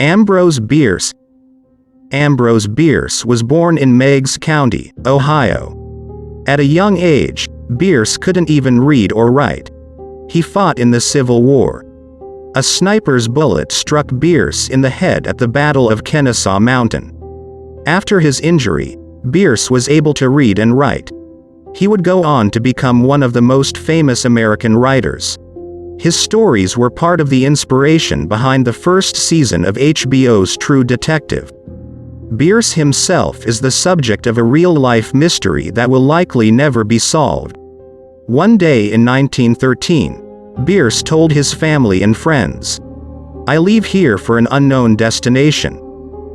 Ambrose Beers. Ambrose Beers was born in Meigs County, Ohio. At a young age, Beers couldn't even read or write. He fought in the Civil War. A sniper's bullet struck Beers in the head at the Battle of Kennesaw Mountain. After his injury, Beers was able to read and write. He would go on to become one of the most famous American writers. His stories were part of the inspiration behind the first season of HBO's True Detective. Beers himself is the subject of a real-life mystery that will likely never be solved. One day in 1913, Beers told his family and friends, "I leave here for an unknown destination."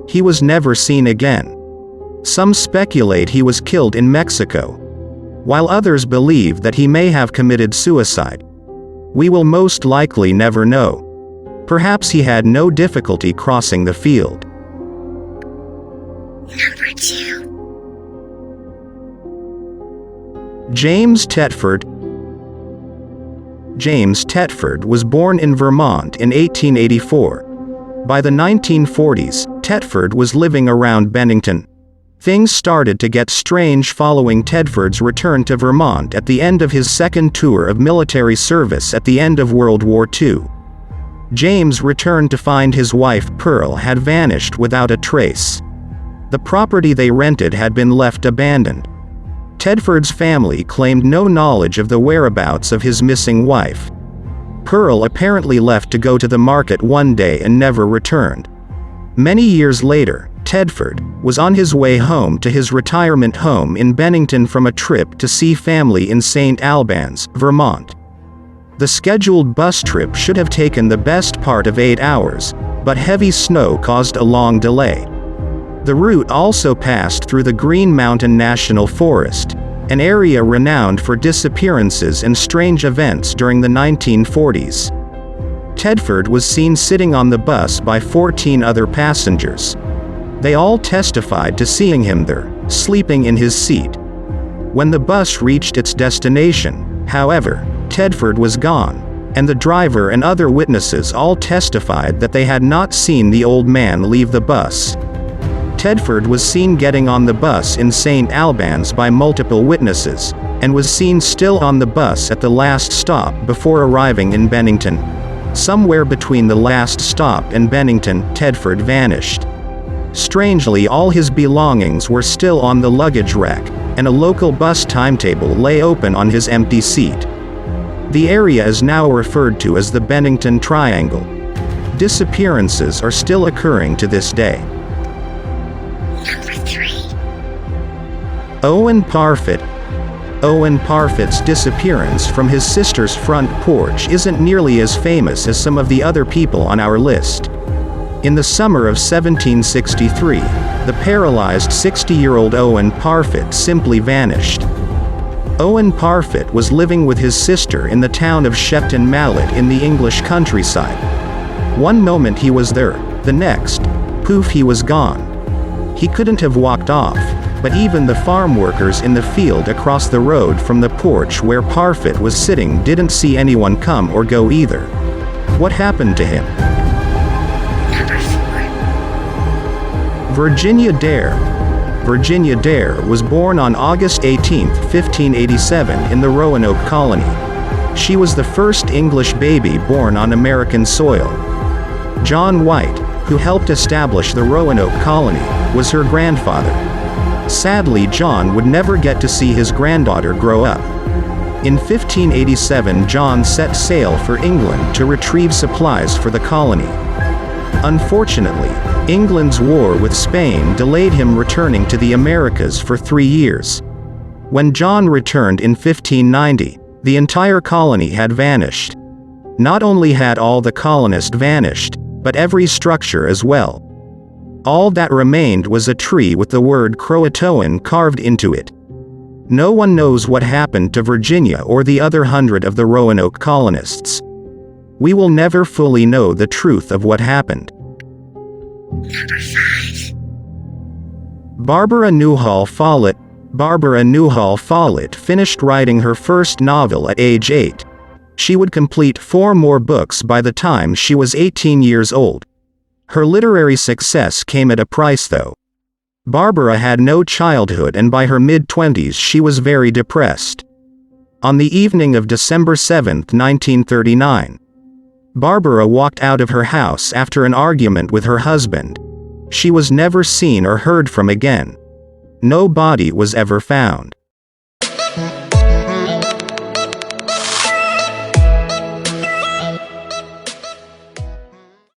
He was never seen again. Some speculate he was killed in Mexico, while others believe that he may have committed suicide. We will most likely never know. Perhaps he had no difficulty crossing the field. Number 2. James Tetford. James Tetford was born in Vermont in 1884. By the 1940s, Tetford was living around Bennington. Things started to get strange following Tetford's return to Vermont at the end of his second tour of military service at the end of World War II. James returned to find his wife Pearl had vanished without a trace. The property they rented had been left abandoned. Tetford's family claimed no knowledge of the whereabouts of his missing wife. Pearl apparently left to go to the market one day and never returned. Many years later, Tetford was on his way home to his retirement home in Bennington from a trip to see family in St. Albans, Vermont. The scheduled bus trip should have taken the best part of 8 hours, but heavy snow caused a long delay. The route also passed through the Green Mountain National Forest, an area renowned for disappearances and strange events during the 1940s. Tetford was seen sitting on the bus by 14 other passengers. They all testified to seeing him there, sleeping in his seat. When the bus reached its destination, however, Tetford was gone, and the driver and other witnesses all testified that they had not seen the old man leave the bus. Tetford was seen getting on the bus in St. Albans by multiple witnesses, and was seen still on the bus at the last stop before arriving in Bennington. Somewhere between the last stop and Bennington, Tetford vanished. Strangely, all his belongings were still on the luggage rack, and a local bus timetable lay open on his empty seat. The area is now referred to as the Bennington Triangle. Disappearances are still occurring to this day. Number 3. Owen Parry. Owen Parry's disappearance from his sister's front porch isn't nearly as famous as some of the other people on our list. In the summer of 1763, the paralyzed 60-year-old Owen Parry simply vanished. Owen Parry was living with his sister in the town of Shepton Mallet in the English countryside. One moment he was there, the next, poof, he was gone. He couldn't have walked off, but even the farm workers in the field across the road from the porch where Parry was sitting didn't see anyone come or go either. What happened to him? Number 4. Virginia Dare. Virginia Dare was born on August 18, 1587 in the Roanoke colony. She was the first English baby born on American soil. John White, who helped establish the Roanoke colony, was her grandfather. Sadly, John would never get to see his granddaughter grow up. In 1587, John set sail for England to retrieve supplies for the colony. Unfortunately, England's war with Spain delayed him returning to the Americas for 3 years. When John returned in 1590, the entire colony had vanished. Not only had all the colonists vanished, but every structure as well. All that remained was a tree with the word Croatoan carved into it. No one knows what happened to Virginia or the other 100 of the Roanoke colonists. We will never fully know the truth of what happened. Number 5. Barbara Newhall Follett. Barbara Newhall Follett finished writing her first novel at age 8. She would complete 4 more books by the time she was 18 years old. Her literary success came at a price though. Barbara had no childhood, and by her mid-20s she was very depressed. On the evening of December 7, 1939, Barbara walked out of her house after an argument with her husband. She was never seen or heard from again. No body was ever found.